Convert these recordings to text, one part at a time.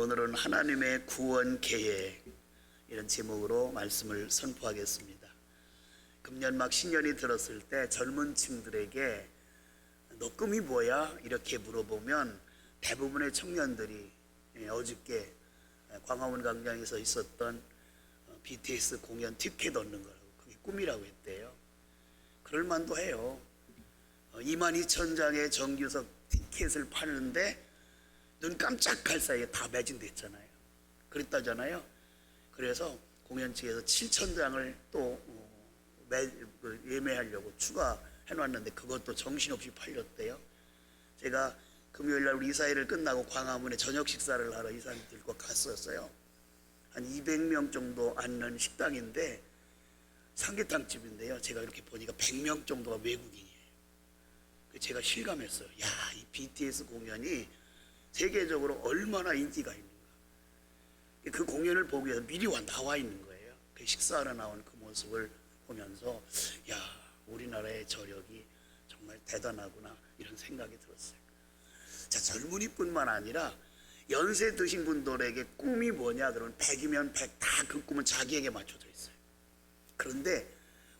오늘은 하나님의 구원 계획, 이런 제목으로 말씀을 선포하겠습니다. 금년 막 신년이 들었을 때 젊은 층들에게 너 꿈이 뭐야? 이렇게 물어보면 대부분의 청년들이 어저께 광화문 광장에서 있었던 BTS 공연 티켓 얻는 거라고, 그게 꿈이라고 했대요. 그럴만도 해요. 22,000장의 정규석 티켓을 파는데 눈 깜짝할 사이에 다 매진됐잖아요. 그랬다잖아요. 그래서 공연 측에서 7,000장을 또 예매하려고 추가해놨는데 그것도 정신없이 팔렸대요. 제가 금요일날 우리 이사회를 끝나고 광화문에 저녁 식사를 하러 이사님들과 갔었어요. 한 200명 정도 앉는 식당인데 삼계탕집인데요. 제가 이렇게 보니까 100명 정도가 외국인이에요. 제가 실감했어요. 야, 이 BTS 공연이 세계적으로 얼마나 인기가 있는가. 그 공연을 보기 위해서 미리 나와 있는 거예요. 그 식사하러 나온 그 모습을 보면서 야, 우리나라의 저력이 정말 대단하구나, 이런 생각이 들었어요. 자, 젊은이뿐만 아니라 연세 드신 분들에게 꿈이 뭐냐 그러면 100이면 100, 다 그 꿈은 자기에게 맞춰져 있어요. 그런데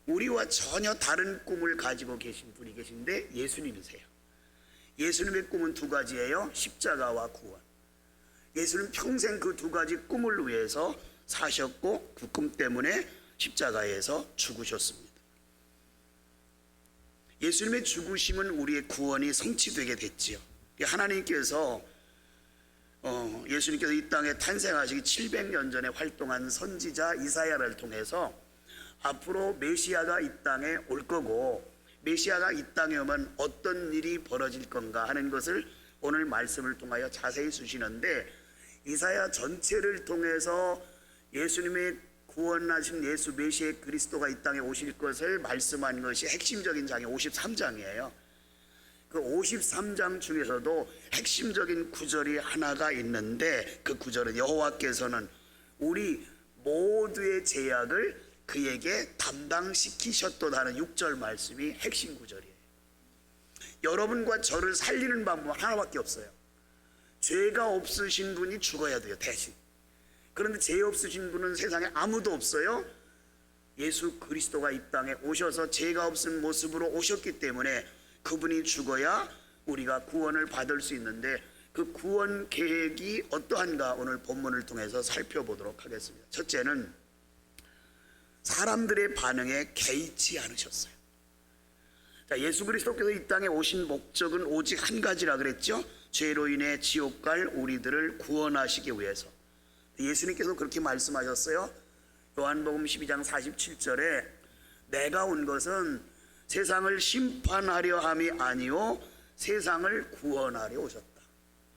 우리와 전혀 다른 꿈을 가지고 계신 분이 계신데 예수님이세요. 예수님의 꿈은 두 가지예요. 십자가와 구원. 예수는 평생 그 두 가지 꿈을 위해서 사셨고 그 꿈 때문에 십자가에서 죽으셨습니다. 예수님의 죽으심은 우리의 구원이 성취되게 됐지요. 하나님께서 예수님께서 이 땅에 탄생하시기 700년 전에 활동한 선지자 이사야를 통해서 앞으로 메시아가 이 땅에 올 거고 메시아가 이 땅에 오면 어떤 일이 벌어질 건가 하는 것을 오늘 말씀을 통하여 자세히 주시는데, 이사야 전체를 통해서 예수님의 구원하신 예수 메시아 그리스도가 이 땅에 오실 것을 말씀한 것이 핵심적인 장이 53장이에요. 그 53장 중에서도 핵심적인 구절이 하나가 있는데 그 구절은 여호와께서는 우리 모두의 죄악을 그에게 담당시키셨도다는 6절 말씀이 핵심 구절이에요. 여러분과 저를 살리는 방법은 하나밖에 없어요. 죄가 없으신 분이 죽어야 돼요, 대신. 그런데 죄 없으신 분은 세상에 아무도 없어요. 예수 그리스도가 이 땅에 오셔서 죄가 없은 모습으로 오셨기 때문에 그분이 죽어야 우리가 구원을 받을 수 있는데 그 구원 계획이 어떠한가 오늘 본문을 통해서 살펴보도록 하겠습니다. 첫째는 사람들의 반응에 개의치 않으셨어요. 자, 예수 그리스도께서 이 땅에 오신 목적은 오직 한 가지라 그랬죠. 죄로 인해 지옥 갈 우리들을 구원하시기 위해서. 예수님께서 그렇게 말씀하셨어요. 요한복음 12장 47절에 내가 온 것은 세상을 심판하려 함이 아니요 세상을 구원하려 오셨다.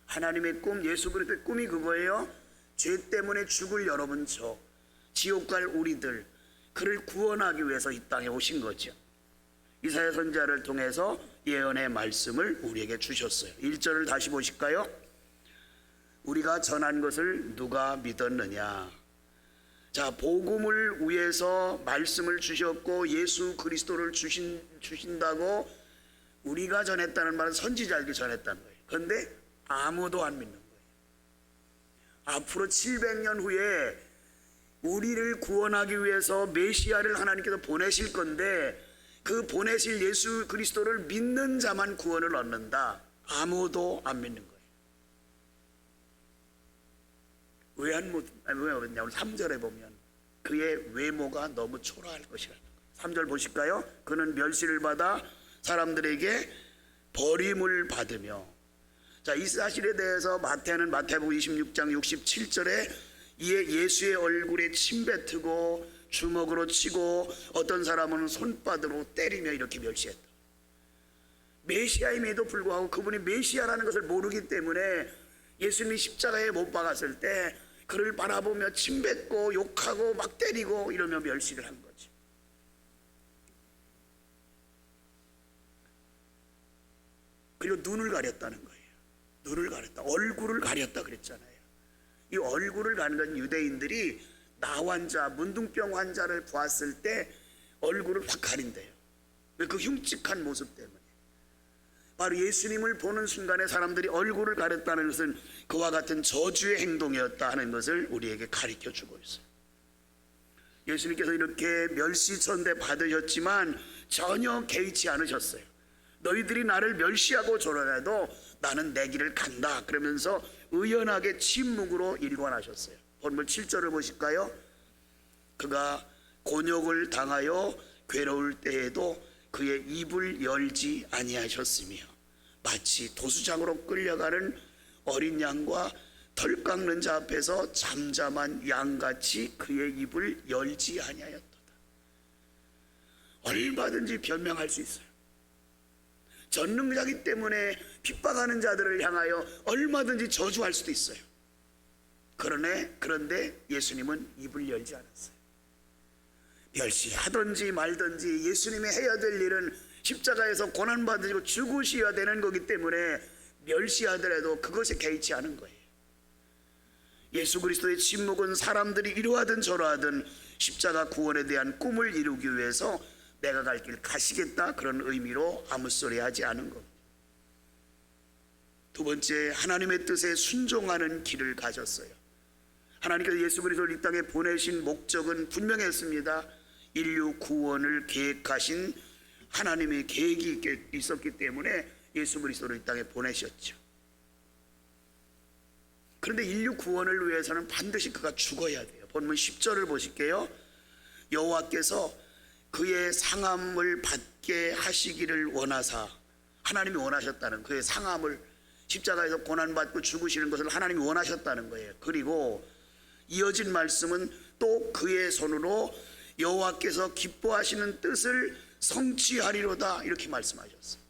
하나님의 꿈, 예수 그리스도의 꿈이 그거예요. 죄 때문에 죽을 여러분, 저 지옥 갈 우리들, 그를 구원하기 위해서 이 땅에 오신 거죠. 이사야 선지자를 통해서 예언의 말씀을 우리에게 주셨어요. 1절을 다시 보실까요? 우리가 전한 것을 누가 믿었느냐. 자, 복음을 위해서 말씀을 주셨고 예수 그리스도를 주신다고 우리가 전했다는 말은 선지자에게 전했다는 거예요. 그런데 아무도 안 믿는 거예요. 앞으로 700년 후에 우리를 구원하기 위해서 메시아를 하나님께서 보내실 건데 그 보내실 예수 그리스도를 믿는 자만 구원을 얻는다. 아무도 안 믿는 거예요. 왜 그러냐? 오늘 3절에 보면 그의 외모가 너무 초라할 것이라는 거예요. 3절 보실까요? 그는 멸시를 받아 사람들에게 버림을 받으며. 자, 이 사실에 대해서 마태는 마태복음 26장 67절에 이에 예수의 얼굴에 침 뱉고 주먹으로 치고 어떤 사람은 손바닥으로 때리며 이렇게 멸시했다. 메시아임에도 불구하고 그분이 메시아라는 것을 모르기 때문에 예수님이 십자가에 못 박았을 때 그를 바라보며 침 뱉고 욕하고 막 때리고 이러며 멸시를 한 거지. 그리고 눈을 가렸다는 거예요. 눈을 가렸다. 얼굴을 가렸다 그랬잖아요. 이 얼굴을 가는 건 유대인들이 나 환자, 문둥병 환자를 보았을 때 얼굴을 확 가린대요. 왜? 그 흉측한 모습 때문에. 바로 예수님을 보는 순간에 사람들이 얼굴을 가렸다는 것은 그와 같은 저주의 행동이었다 하는 것을 우리에게 가르쳐 주고 있어요. 예수님께서 이렇게 멸시천대 받으셨지만 전혀 개의치 않으셨어요. 너희들이 나를 멸시하고 조롱해도 나는 내 길을 간다 그러면서 의연하게 침묵으로 일관하셨어요. 본문 7절을 보실까요? 그가 곤욕을 당하여 괴로울 때에도 그의 입을 열지 아니하셨으며 마치 도수장으로 끌려가는 어린 양과 털 깎는 자 앞에서 잠잠한 양같이 그의 입을 열지 아니하였도다. 얼마든지 변명할 수 있어요. 전능자기 때문에 핍박하는 자들을 향하여 얼마든지 저주할 수도 있어요. 그런데 예수님은 입을 열지 않았어요. 멸시하든지 말든지 예수님이 해야 될 일은 십자가에서 고난받으시고 죽으셔야 되는 거기 때문에 멸시하더라도 그것에 개의치 않은 거예요. 예수 그리스도의 침묵은 사람들이 이러하든 저러하든 십자가 구원에 대한 꿈을 이루기 위해서 내가 갈 길 가시겠다 그런 의미로 아무 소리 하지 않은 겁니다. 두 번째, 하나님의 뜻에 순종하는 길을 가졌어요. 하나님께서 예수 그리스도를 이 땅에 보내신 목적은 분명했습니다. 인류 구원을 계획하신 하나님의 계획이 있었기 때문에 예수 그리스도를 이 땅에 보내셨죠. 그런데 인류 구원을 위해서는 반드시 그가 죽어야 돼요. 본문 10절을 보실게요. 여호와께서 그의 상함을 받게 하시기를 원하사, 하나님이 원하셨다는 그의 상함을, 십자가에서 고난받고 죽으시는 것을 하나님이 원하셨다는 거예요. 그리고 이어진 말씀은 또 그의 손으로 여호와께서 기뻐하시는 뜻을 성취하리로다 이렇게 말씀하셨어요.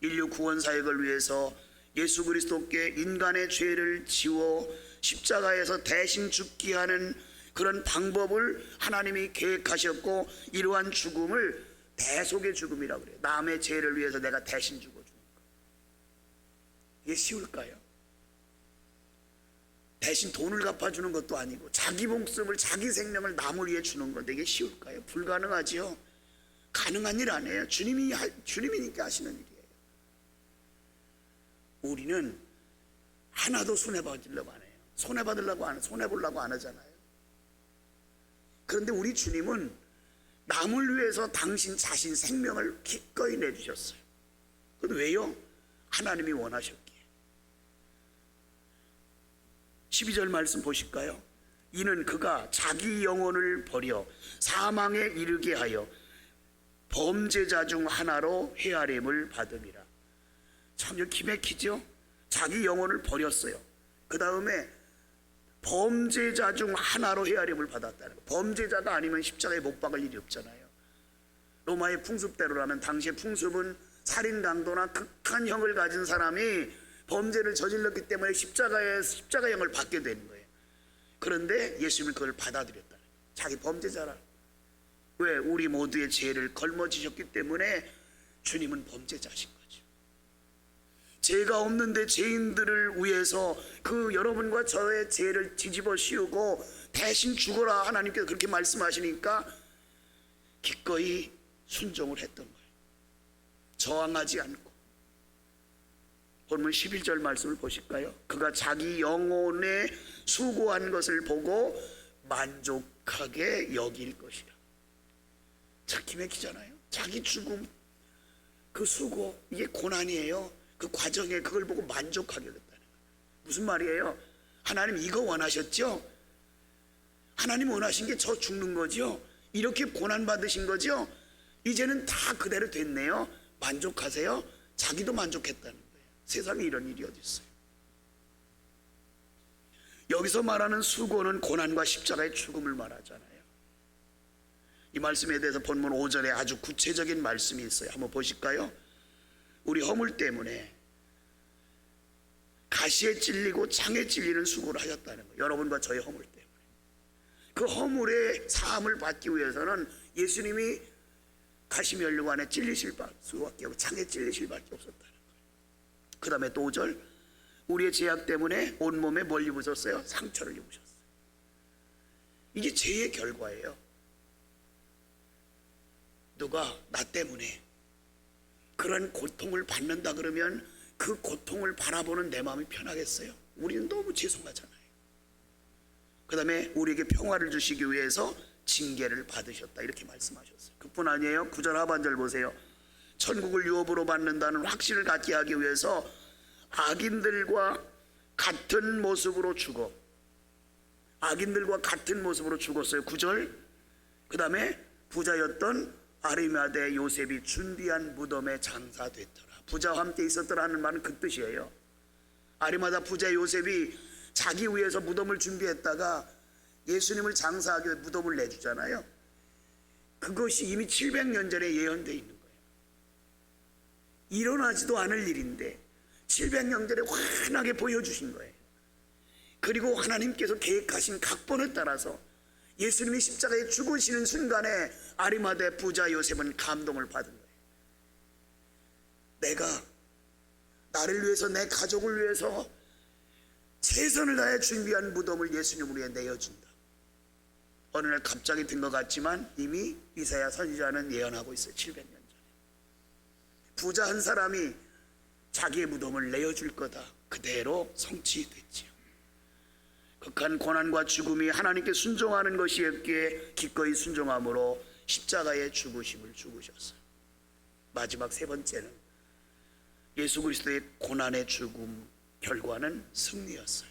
인류 구원 사역을 위해서 예수 그리스도께 인간의 죄를 지워 십자가에서 대신 죽게 하는 그런 방법을 하나님이 계획하셨고, 이러한 죽음을 대속의 죽음이라고 그래요. 남의 죄를 위해서 내가 대신 죽어주는 거. 이게 쉬울까요? 대신 돈을 갚아주는 것도 아니고 자기 목숨을, 자기 생명을 남을 위해 주는 건데 이게 쉬울까요? 불가능하지요. 가능한 일 아니에요. 주님이니까 하시는 일이에요. 우리는 하나도 손해받으려고 안 해요. 손해보려고 안 하잖아요. 그런데 우리 주님은 남을 위해서 당신 자신 생명을 기꺼이 내주셨어요. 그런데 왜요? 하나님이 원하셨기에. 12절 말씀 보실까요? 이는 그가 자기 영혼을 버려 사망에 이르게 하여 범죄자 중 하나로 헤아림을 받음이라. 참 기맥히죠? 자기 영혼을 버렸어요. 그 다음에 범죄자 중 하나로 헤아림을 받았다는 거예요. 범죄자가 아니면 십자가에 못 박을 일이 없잖아요. 로마의 풍습대로라면 당시의 풍습은 살인 강도나 극한 형을 가진 사람이 범죄를 저질렀기 때문에 십자가형을 받게 되는 거예요. 그런데 예수님은 그걸 받아들였다는 거예요. 자기 범죄자라. 왜? 우리 모두의 죄를 걸머지셨기 때문에 주님은 범죄자신 거죠. 죄가 없는데 죄인들을 위해서 그 여러분과 저의 죄를 뒤집어 씌우고 대신 죽어라 하나님께서 그렇게 말씀하시니까 기꺼이 순종을 했던 거예요. 저항하지 않고. 본문 11절 말씀을 보실까요? 그가 자기 영혼에 수고한 것을 보고 만족하게 여길 것이라. 참 기맥히잖아요. 자기 죽음, 그 수고, 이게 고난이에요. 그 과정에 그걸 보고 만족하게 됐다는 거예요. 무슨 말이에요? 하나님 이거 원하셨죠? 하나님 원하신 게 저 죽는 거죠? 이렇게 고난 받으신 거죠? 이제는 다 그대로 됐네요. 만족하세요? 자기도 만족했다는 거예요. 세상에 이런 일이 어디 있어요? 여기서 말하는 수고는 고난과 십자가의 죽음을 말하잖아요. 이 말씀에 대해서 본문 5절에 아주 구체적인 말씀이 있어요. 한번 보실까요? 우리 허물 때문에 가시에 찔리고 창에 찔리는 수고를 하셨다는 거예요. 여러분과 저의 허물 때문에. 그 허물의 사함을 받기 위해서는 예수님이 가시면류관에 찔리실 수밖에 없고 창에 찔리실 밖에 없었다는 거예요. 그 다음에 또 5절, 우리의 죄악 때문에 온몸에 뭘 입으셨어요? 상처를 입으셨어요. 이게 죄의 결과예요. 누가? 나 때문에. 그런 고통을 받는다 그러면 그 고통을 바라보는 내 마음이 편하겠어요? 우리는 너무 죄송하잖아요. 그 다음에 우리에게 평화를 주시기 위해서 징계를 받으셨다 이렇게 말씀하셨어요. 그뿐 아니에요. 9절 하반절 보세요. 천국을 유업으로 받는다는 확신을 갖게 하기 위해서 악인들과 같은 모습으로 죽었어요. 9절. 그 다음에 부자였던 아리마대 요셉이 준비한 무덤에 장사됐더라. 부자와 함께 있었더라는 말은 그 뜻이에요. 아리마다 부자 요셉이 자기 위해서 무덤을 준비했다가 예수님을 장사하기 위해 무덤을 내주잖아요. 그것이 이미 700년 전에 예언되어 있는 거예요. 일어나지도 않을 일인데 700년 전에 환하게 보여주신 거예요. 그리고 하나님께서 계획하신 각본에 따라서 예수님이 십자가에 죽으시는 순간에 아리마대 부자 요셉은 감동을 받은 거예요. 내가 나를 위해서, 내 가족을 위해서 최선을 다해 준비한 무덤을 예수님을 위해 내어준다. 어느 날 갑자기 된 것 같지만 이미 이사야 선지자는 예언하고 있어요. 700년 전에 부자 한 사람이 자기의 무덤을 내어줄 거다. 그대로 성취됐지요. 극한 고난과 죽음이 하나님께 순종하는 것이었기에 기꺼이 순종함으로 십자가의 죽으심을 죽으셨어요. 마지막 세 번째는 예수 그리스도의 고난의 죽음 결과는 승리였어요.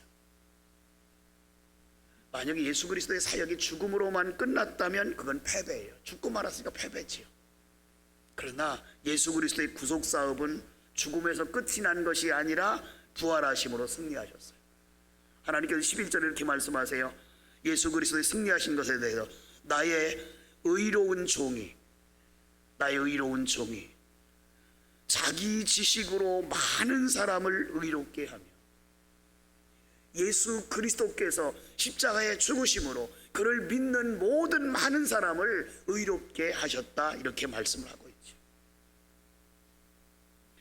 만약에 예수 그리스도의 사역이 죽음으로만 끝났다면 그건 패배예요. 죽고 말았으니까 패배지요. 그러나 예수 그리스도의 구속 사업은 죽음에서 끝이 난 것이 아니라 부활하심으로 승리하셨어요. 하나님께서 11절에 이렇게 말씀하세요. 예수 그리스도의 승리하신 것에 대해서 나의 의로운 종이 자기 지식으로 많은 사람을 의롭게 하며, 예수 그리스도께서 십자가에 죽으심으로 그를 믿는 모든 많은 사람을 의롭게 하셨다 이렇게 말씀을 하고 있죠.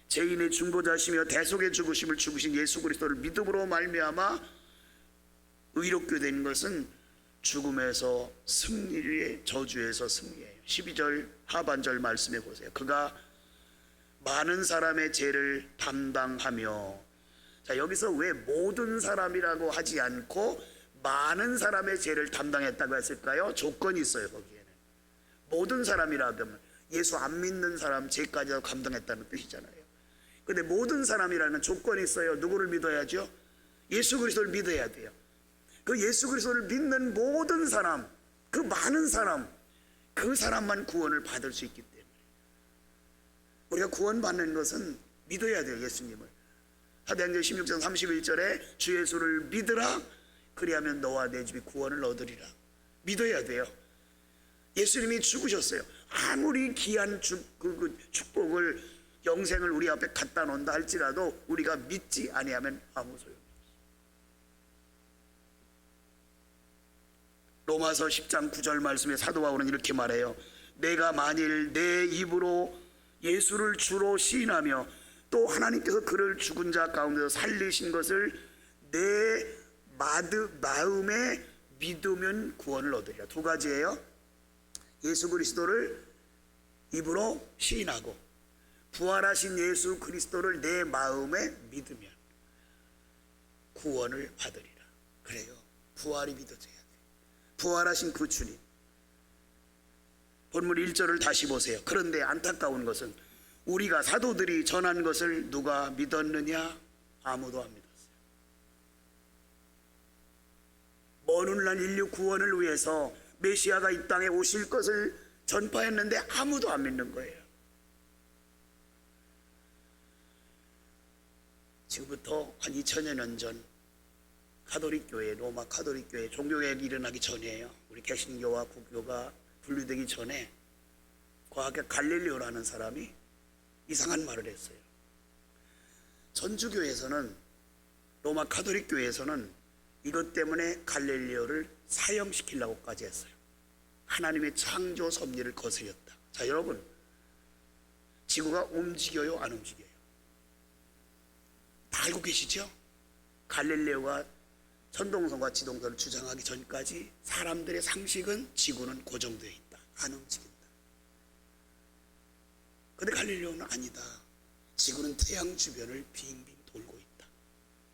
죄인의 중보자시며 대속의 죽으심을 죽으신 예수 그리스도를 믿음으로 말미암아 의롭게 된 것은 죽음에서 승리의 저주에서 승리예요. 12절 하반절 말씀해 보세요. 그가 많은 사람의 죄를 담당하며, 자 여기서 왜 모든 사람이라고 하지 않고 많은 사람의 죄를 담당했다고 했을까요? 조건이 있어요. 거기에는 모든 사람이라 하면 예수 안 믿는 사람 죄까지 감당했다는 뜻이잖아요. 근데 모든 사람이라는 조건이 있어요. 누구를 믿어야죠? 예수 그리스도를 믿어야 돼요. 그 예수 그리스도를 믿는 모든 사람, 그 많은 사람, 그 사람만 구원을 받을 수 있기 때문에 우리가 구원받는 것은 믿어야 돼요. 예수님을. 사도행전 16장 31절에 주 예수를 믿으라 그리하면 너와 내 집이 구원을 얻으리라. 믿어야 돼요. 예수님이 죽으셨어요. 아무리 귀한 축복을, 영생을 우리 앞에 갖다 놓는다 할지라도 우리가 믿지 아니하면 아무 소용없어요. 로마서 10장 9절 말씀에 사도 바울은 이렇게 말해요. 내가 만일 내 입으로 예수를 주로 시인하며 또 하나님께서 그를 죽은 자 가운데서 살리신 것을 내 마음에 믿으면 구원을 얻으리라. 두 가지예요. 예수 그리스도를 입으로 시인하고 부활하신 예수 그리스도를 내 마음에 믿으면 구원을 받으리라. 그래요. 부활이 믿어져야 돼. 부활하신 그 주님. 본문 1절을 다시 보세요. 그런데 안타까운 것은 우리가 사도들이 전한 것을 누가 믿었느냐? 아무도 안 믿었어요. 먼 훗날 인류 구원을 위해서 메시아가 이 땅에 오실 것을 전파했는데 아무도 안 믿는 거예요. 지금부터 한 2000여 년 전 가톨릭 교회, 로마 가톨릭 교회 종교개혁이 일어나기 전이에요. 우리 개신교와 국교가 분리되기 전에 과학의 갈릴레오라는 사람이 이상한 말을 했어요. 천주교에서는, 로마 가톨릭 교회에서는 이것 때문에 갈릴레오를 사형시키려고까지 했어요. 하나님의 창조 섭리를 거스렸다. 자 여러분, 지구가 움직여요 안 움직여요? 다 알고 계시죠? 갈릴레오가 천동설과 지동설을 주장하기 전까지 사람들의 상식은 지구는 고정되어 있다, 안 움직인다. 근데 갈릴레오는 아니다. 지구는 태양 주변을 빙빙 돌고 있다.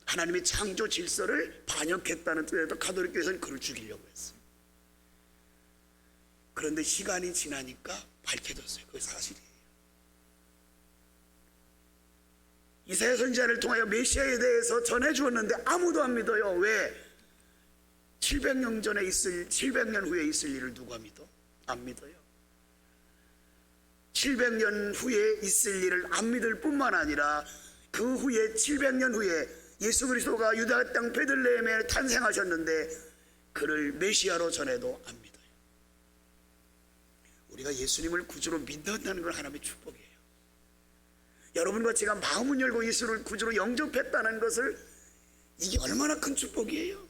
하나님의 창조 질서를 반역했다는 뜻에서 가톨릭 교회에서는 그를 죽이려고 했어요. 그런데 시간이 지나니까 밝혀졌어요. 그게 사실이에요. 이사야 선지자를 통하여 메시아에 대해서 전해주었는데 아무도 안 믿어요. 왜? 700년 후에 있을 일을 누가 믿어? 안 믿어요. 700년 후에 있을 일을 안 믿을 뿐만 아니라 그 후에 700년 후에 예수 그리스도가 유다 땅 베들레헴에 탄생하셨는데 그를 메시아로 전해도 안 믿어요. 우리가 예수님을 구주로 믿는다는 건 하나님의 축복이에요. 여러분과 제가 마음을 열고 예수를 구주로 영접했다는 것을, 이게 얼마나 큰 축복이에요.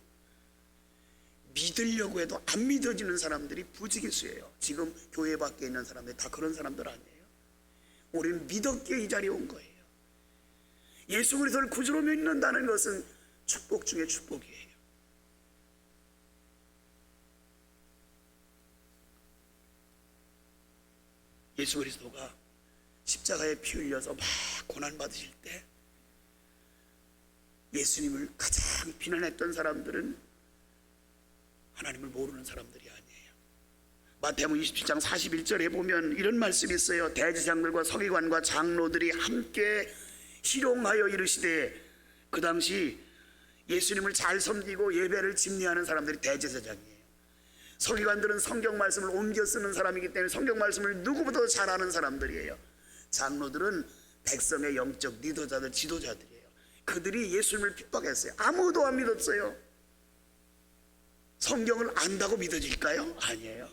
믿으려고 해도 안 믿어지는 사람들이 부지기수예요. 지금 교회 밖에 있는 사람들 다 그런 사람들 아니에요. 우리는 믿었기에 이 자리에 온 거예요. 예수 그리스도를 구주로 믿는다는 것은 축복 중에 축복이에요. 예수 그리스도가 십자가에 피 흘려서 막 고난받으실 때 예수님을 가장 비난했던 사람들은 하나님을 모르는 사람들이 아니에요. 마태복음 27장 41절에 보면 이런 말씀이 있어요. 대제사장들과 서기관과 장로들이 함께 희롱하여 이르시되, 그 당시 예수님을 잘 섬기고 예배를 집례하는 사람들이 대제사장이에요. 서기관들은 성경 말씀을 옮겨 쓰는 사람이기 때문에 성경 말씀을 누구보다 잘 아는 사람들이에요. 장로들은 백성의 영적 리더자들, 지도자들이에요. 그들이 예수님을 핍박했어요. 아무도 안 믿었어요. 성경을 안다고 믿어질까요? 아니에요.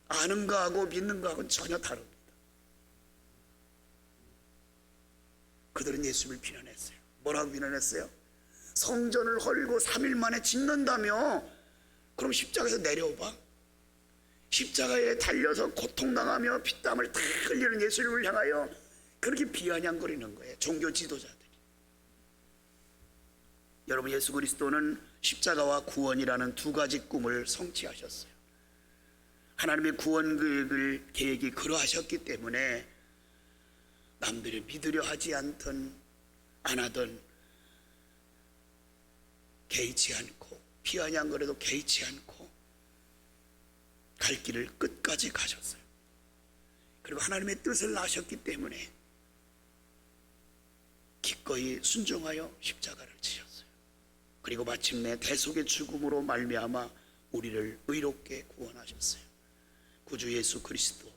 아는 거하고 믿는 거하고는 전혀 다릅니다. 그들은 예수님을 비난했어요. 뭐라고 비난했어요? 성전을 헐고 3일 만에 짓는다며? 그럼 십자가에서 내려오봐. 십자가에 달려서 고통당하며 피땀을 다 흘리는 예수님을 향하여 그렇게 비아냥거리는 거예요. 종교 지도자들이. 여러분, 예수 그리스도는 십자가와 구원이라는 두 가지 꿈을 성취하셨어요. 하나님의 구원 계획이 그러하셨기 때문에 남들이 믿으려 하지 않던 안 하던 개의치 않고, 비아냥거려도 개의치 않고 갈 길을 끝까지 가셨어요. 그리고 하나님의 뜻을 아셨기 때문에 기꺼이 순종하여 십자가를 지셨어요. 그리고 마침내 대속의 죽음으로 말미암아 우리를 의롭게 구원하셨어요. 구주 예수 그리스도,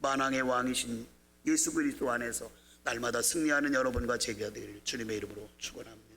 만왕의 왕이신 예수 그리스도 안에서 날마다 승리하는 여러분과 제가 되기를 주님의 이름으로 축원합니다.